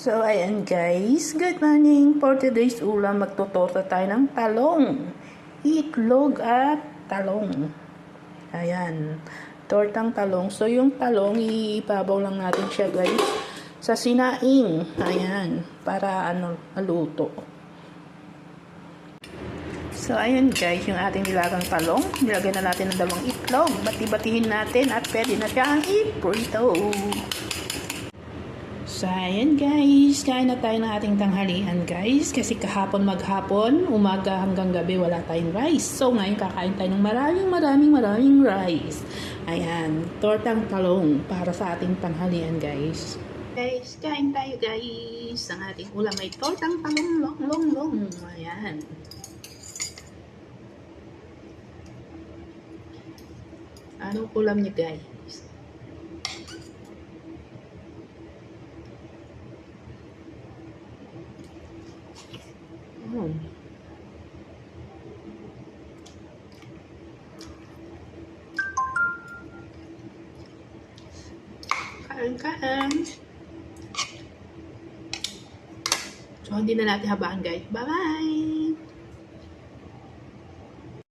So, ayan guys. Good morning. For today's ulam, magtutorta tayo ng talong. Itlog at talong. Ayan. Tortang talong. So, yung talong, iibabaw lang natin siya guys sa sinaing. Ayan. Para maluto. So, ayan guys, yung ating nilagang talong. Nilagyan na natin ng dalawang itlog. Bati-batihin natin at pwede na siyang iprito. So, ayan guys, kain na tayo ng ating tanghalian guys. Kasi kahapon maghapon, umaga hanggang gabi wala tayong rice. So, ngayon kakain tayo ng maraming rice. Ayan, tortang talong para sa ating tanghalian guys. Guys, kain tayo guys. Ang ating ulam ay tortang talong long. Ayan. Anong ulam niya guys? Kain. So, hindi na natin habaan guys. Bye-bye!